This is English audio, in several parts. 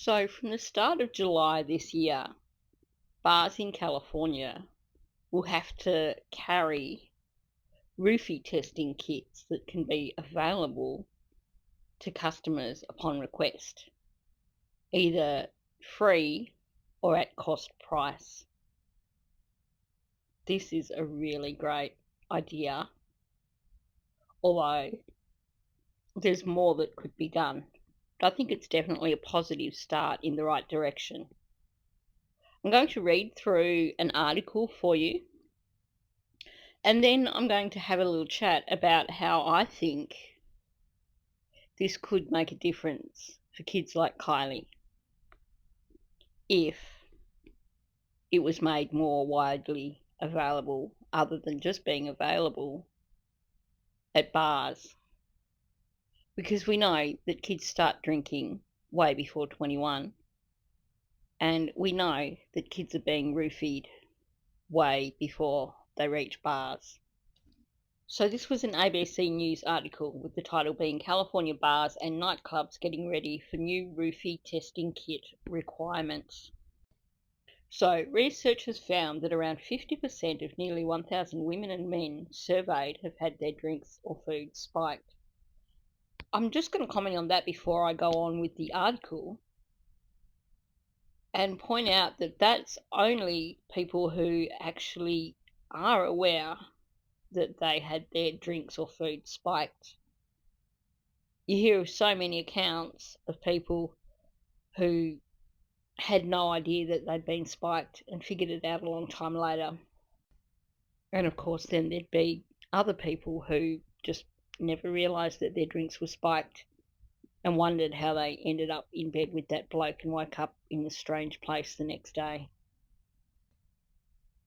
So, from the start of July this year, bars in California will have to carry roofie testing kits that can be available to customers upon request, either free or at cost price. This is a really great idea, although there's more that could be done. But I think it's definitely a positive start in the right direction. I'm going to read through an article for you, and then I'm going to have a little chat about how I think this could make a difference for kids like Kylie if it was made more widely available, other than just being available at bars. Because we know that kids start drinking way before 21, and we know that kids are being roofied way before they reach bars. So this was an ABC News article with the title being California Bars and Nightclubs Getting Ready for New Roofie Testing Kit Requirements. So researchers found that around 50% of nearly 1,000 women and men surveyed have had their drinks or food spiked. I'm just going to comment on that before I go on with the article and point out that that's only people who actually are aware that they had their drinks or food spiked. You hear of so many accounts of people who had no idea that they'd been spiked and figured it out a long time later. And of course, then there'd be other people who just never realised that their drinks were spiked and wondered how they ended up in bed with that bloke and woke up in a strange place the next day.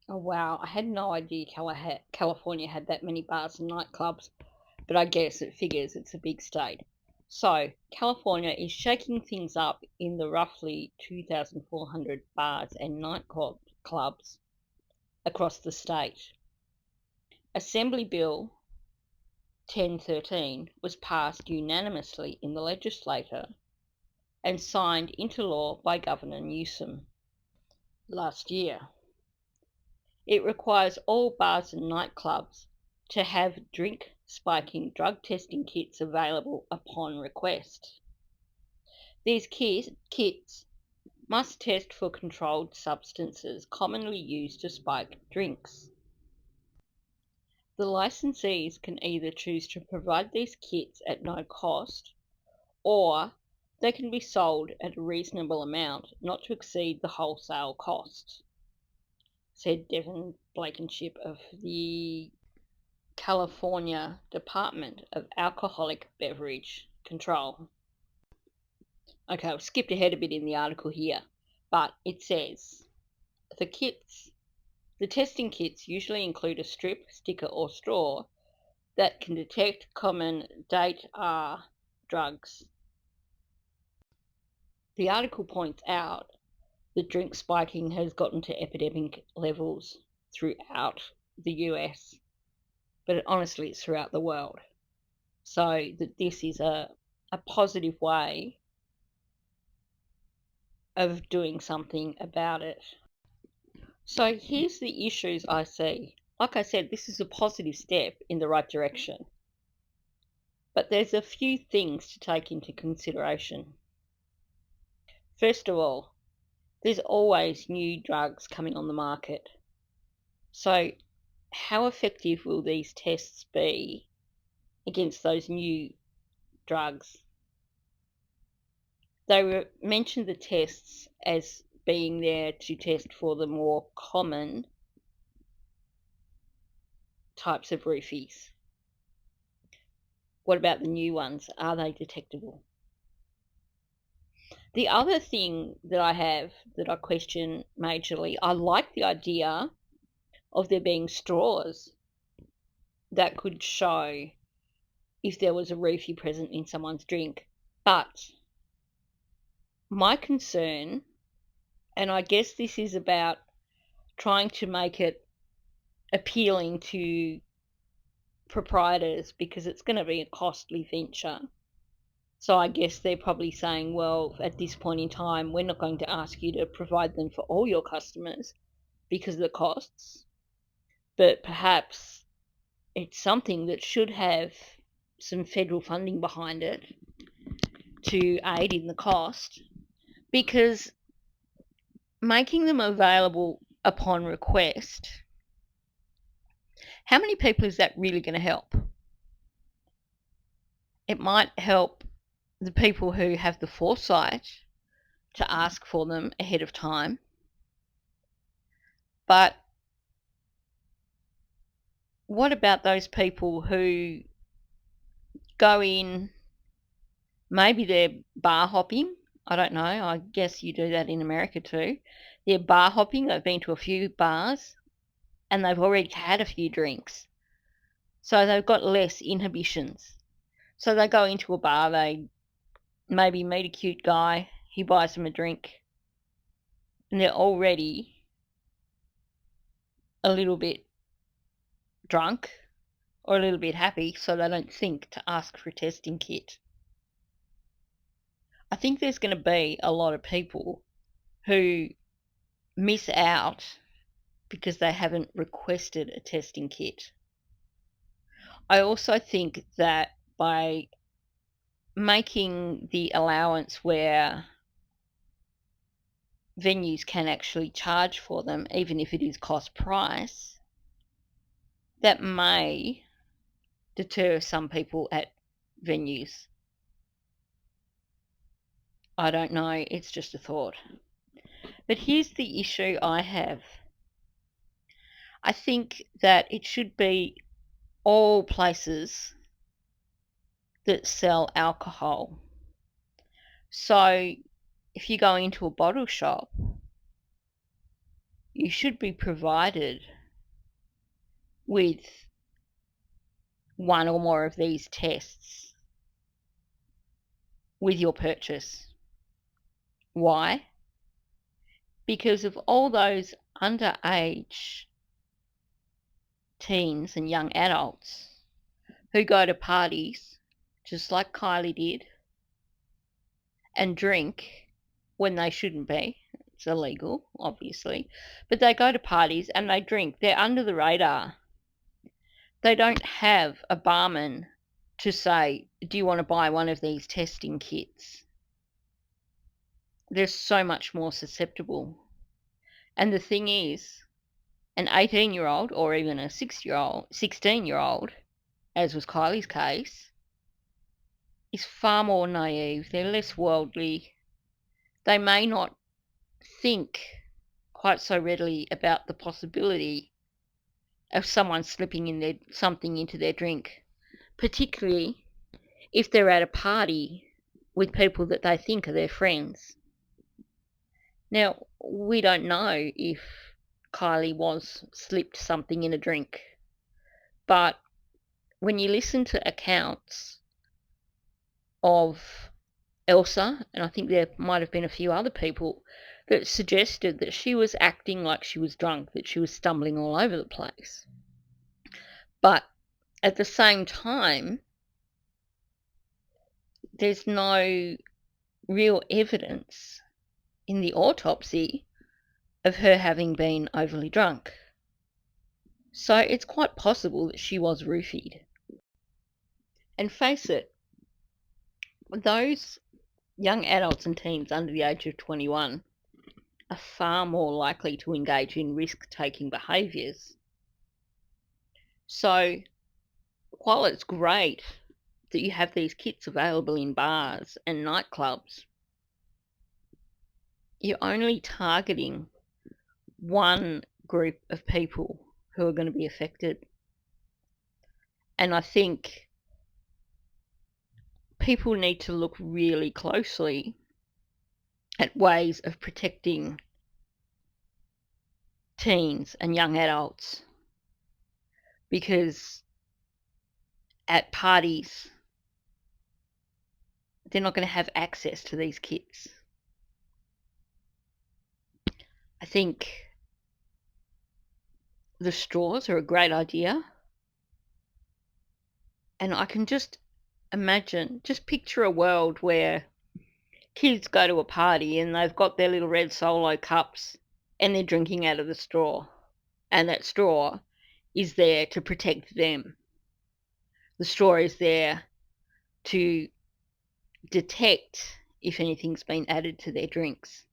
Oh wow, I had no idea California had that many bars and nightclubs, but I guess it figures it's a big state. So, California is shaking things up in the roughly 2,400 bars and nightclubs across the state. Assembly Bill 1013 was passed unanimously in the legislature and signed into law by Governor Newsom last year. It requires all bars and nightclubs to have drink spiking drug testing kits available upon request. These kits must test for controlled substances commonly used to spike drinks. The licensees can either choose to provide these kits at no cost, or they can be sold at a reasonable amount not to exceed the wholesale cost, said Devin Blankenship of the California Department of Alcoholic Beverage Control. Okay, I've skipped ahead a bit in the article here, but it says the testing kits usually include a strip, sticker, or straw that can detect common date R drugs. The article points out that drink spiking has gotten to epidemic levels throughout the US, but honestly, it's throughout the world. So that this is a positive way of doing something about it. So here's the issues I see. Like I said, this is a positive step in the right direction. But there's a few things to take into consideration. First of all, there's always new drugs coming on the market. So how effective will these tests be against those new drugs? They mentioned the tests as being there to test for the more common types of roofies. What about the new ones? Are they detectable? The other thing that I have that I question majorly, I like the idea of there being straws that could show if there was a roofie present in someone's drink. But my concern, and I guess this is about trying to make it appealing to proprietors because it's going to be a costly venture, So I guess they're probably saying, well, at this point in time, we're not going to ask you to provide them for all your customers because of the costs, but perhaps it's something that should have some federal funding behind it to aid in the cost, because making them available upon request, how many people is that really going to help? It might help the people who have the foresight to ask for them ahead of time, but what about those people who go in, maybe they're bar hopping? I don't know, I guess you do that in America too. They're bar hopping, they've been to a few bars and they've already had a few drinks, so they've got less inhibitions. So they go into a bar, they maybe meet a cute guy, he buys them a drink, and they're already a little bit drunk or a little bit happy, so they don't think to ask for a testing kit. I think there's going to be a lot of people who miss out because they haven't requested a testing kit. I also think that by making the allowance where venues can actually charge for them, even if it is cost price, that may deter some people at venues. I don't know, it's just a thought. But here's the issue I have. I think that it should be all places that sell alcohol. So if you go into a bottle shop, you should be provided with one or more of these tests with your purchase. Why? Because of all those underage teens and young adults who go to parties, just like Kylie did, and drink when they shouldn't be. It's illegal, obviously. But they go to parties and they drink. They're under the radar. They don't have a barman to say, do you want to buy one of these testing kits? They're so much more susceptible. And the thing is, an 18-year-old or even a 16-year-old, as was Kylie's case, is far more naive. They're less worldly. They may not think quite so readily about the possibility of someone slipping in something into their drink, particularly if they're at a party with people that they think are their friends. Now, we don't know if Kylie was slipped something in a drink, but when you listen to accounts of Elsa, and I think there might have been a few other people that suggested that she was acting like she was drunk, that she was stumbling all over the place. But at the same time, there's no real evidence in the autopsy of her having been overly drunk. So it's quite possible that she was roofied. And face it, those young adults and teens under the age of 21 are far more likely to engage in risk-taking behaviours. So while it's great that you have these kits available in bars and nightclubs, you're only targeting one group of people who are going to be affected. And I think people need to look really closely at ways of protecting teens and young adults, because at parties they're not going to have access to these kits. I think the straws are a great idea, and I can just just picture a world where kids go to a party and they've got their little red Solo cups and they're drinking out of the straw, and that straw is there to protect them. The straw is there to detect if anything's been added to their drinks.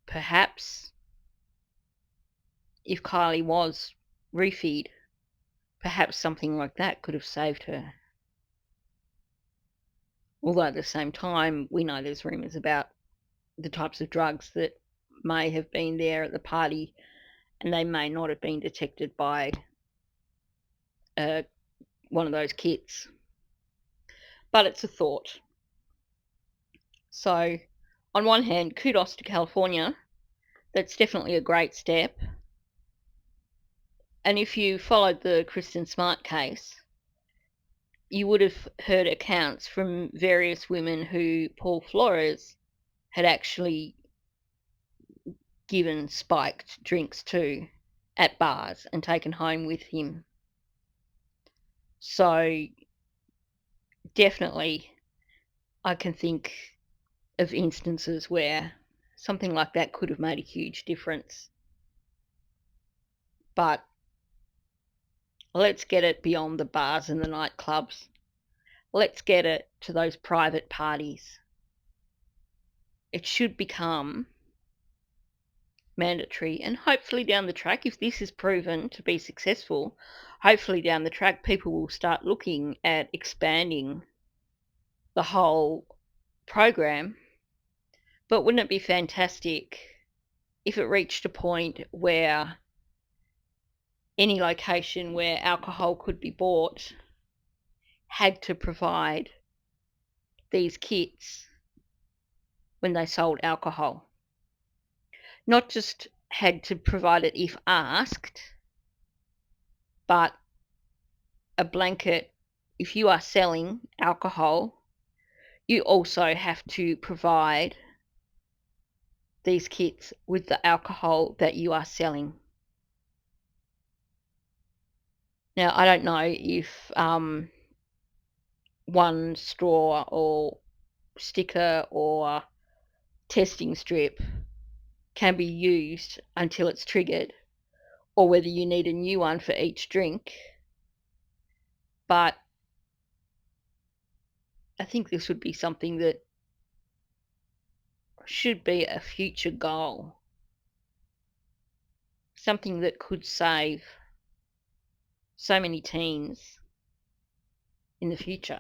Perhaps if Kylie was roofied, perhaps something like that could have saved her. Although at the same time, we know there's rumours about the types of drugs that may have been there at the party, and they may not have been detected by one of those kits. But it's a thought. So, on one hand, kudos to California. That's definitely a great step. And if you followed the Kristen Smart case, you would have heard accounts from various women who Paul Flores had actually given spiked drinks to at bars and taken home with him. So definitely I can think of instances where something like that could have made a huge difference. But let's get it beyond the bars and the nightclubs. Let's get it to those private parties. It should become mandatory, and hopefully down the track, if this is proven to be successful, hopefully down the track people will start looking at expanding the whole program. But wouldn't it be fantastic if it reached a point where any location where alcohol could be bought had to provide these kits when they sold alcohol? Not just had to provide it if asked, but a blanket, if you are selling alcohol, you also have to provide these kits with the alcohol that you are selling. Now, I don't know if one straw or sticker or testing strip can be used until it's triggered, or whether you need a new one for each drink. But I think this would be something that should be a future goal, something that could save so many teens in the future.